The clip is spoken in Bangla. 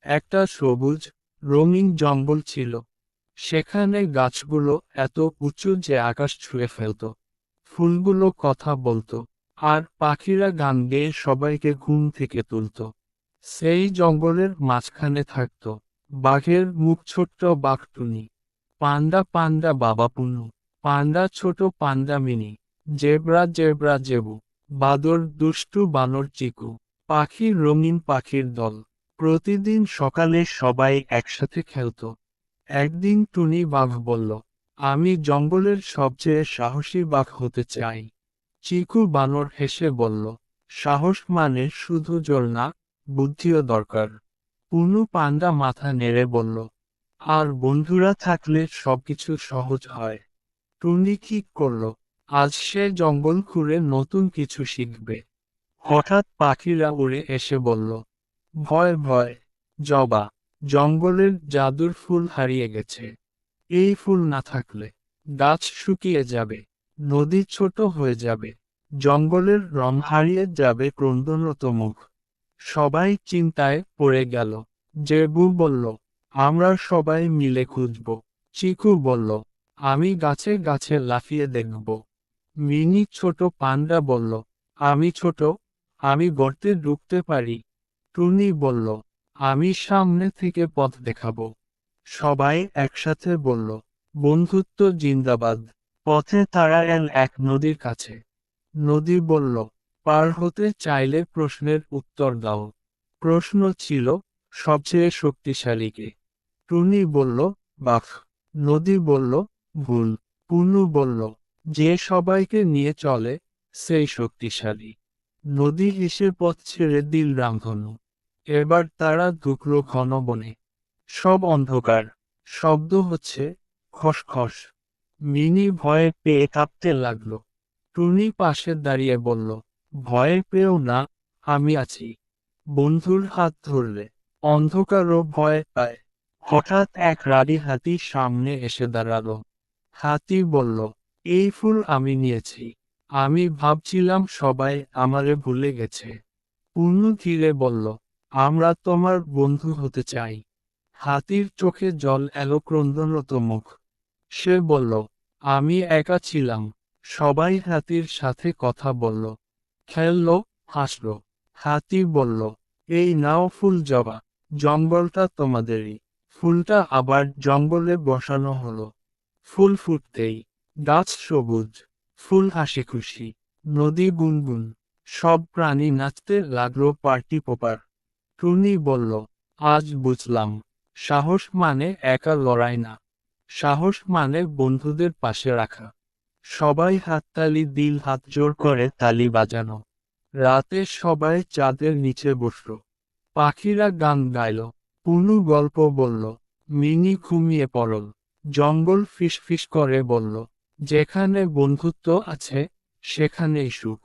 একটা সবুজ রঙিন জঙ্গল ছিল। সেখানে গাছগুলো এত উঁচু যে আকাশ ছুঁয়ে ফেলত। ফুলগুলো কথা বলতো, আর পাখিরা গান গেয়ে সবাইকে ঘুম থেকে তুলত। সেই জঙ্গলের মাঝখানে থাকত বাঘের মুখ ছোট্ট বাঘ টুনি, পান্ডা পান্ডা বাবা পুনু, পান্ডা ছোট পান্ডা মিনি, জেব্রা জেব্রা জেবু, বাদর দুষ্টু বানর চিকু, পাখির রঙিন পাখির দল। প্রতিদিন সকালে সবাই একসাথে খেলত। একদিন টুনি বাঘ বলল, আমি জঙ্গলের সবচেয়ে সাহসী বাঘ হতে চাই। চিকু বানর হেসে বলল, সাহস মানে শুধু জোর না, বুদ্ধিও দরকার। পুনু পান্ডা মাথা নেড়ে বলল, আর বন্ধুরা থাকলে সবকিছু সহজ হয়। টুনি ঠিক করল, আজ সে জঙ্গল ঘুরে নতুন কিছু শিখবে। হঠাৎ পাখিরা উড়ে এসে বলল, ভয় ভয়, জবা, জঙ্গলের জাদুর ফুল হারিয়ে গেছে। এই ফুল না থাকলে গাছ শুকিয়ে যাবে, নদী ছোট হয়ে যাবে, জঙ্গলের রং হারিয়ে যাবে ক্রন্দনরত মুখ। সবাই চিন্তায় পড়ে গেল। জেবু বলল, আমরা সবাই মিলে খুঁজব। চিকু বলল, আমি গাছে গাছে লাফিয়ে দেখব। মিনি ছোট পান্ডা বলল, আমি ছোট, আমি গর্তে ঢুকতে পারি। টুনি বলল, আমি সামনে থেকে পথ দেখাবো। সবাই একসাথে বলল, বন্ধুত্ব জিন্দাবাদ। পথে তারা এল এক নদীর কাছে। নদী বলল, পার হতে চাইলে প্রশ্নের উত্তর দাও। প্রশ্ন ছিল, সবচেয়ে শক্তিশালী কে? টুনি বলল, বাঘ। নদী বলল, ভুল। পুনু বলল, যে সবাইকে নিয়ে চলে সেই শক্তিশালী। নদী হেসে পথ ছেড়ে দিল রামধনু। এবার তারা ঢুকলো ঘন বনে। সব অন্ধকার। শব্দ হচ্ছে খসখস। মিনি ভয়ে পেয়ে কাঁপতে লাগলো। টুনি পাশে দাঁড়িয়ে বলল, ভয় পেও না, আমি আছি। বন্ধুর হাত ধরলে অন্ধকারও ভয় পায়। হঠাৎ এক রাগী হাতি সামনে এসে দাঁড়ালো। হাতি বলল, এই ফুল আমি নিয়েছি। আমি ভাবছিলাম সবাই আমারে ভুলে গেছে। পূর্ণ ধীরে বলল, আমরা তোমার বন্ধু হতে চাই। হাতির চোখে জল এলো, ক্রন্দনরত মুখ। সে বলল, আমি একা ছিলাম। সবাই হাতির সাথে কথা বলল, খেলল, হাসল। হাতি বলল, এই নাও ফুল জবা, জঙ্গলটা তোমাদেরই। ফুলটা আবার জঙ্গলে বসানো হলো। ফুল ফুটতেই গাছ সবুজ, ফুল হাসি খুশি, নদী গুনগুন, সব প্রাণী নাচতে লাগলো পার্টি পোপার। টুনি বলল, আজ বুঝলাম, সাহস মানে একা লড়াই না, সাহস মানে বন্ধুদের পাশে রাখা। সবাই হাততালি দিল, হাত জোর করে তালি বাজানো। রাতে সবাই চাঁদের নিচে বসল। পাখিরা গান গাইল, পুনু গল্প বলল, মিনি ঘুমিয়ে পড়ল। জঙ্গল ফিসফিস করে বলল, যেখানে বন্ধুত্ব আছে সেখানেই সুখ।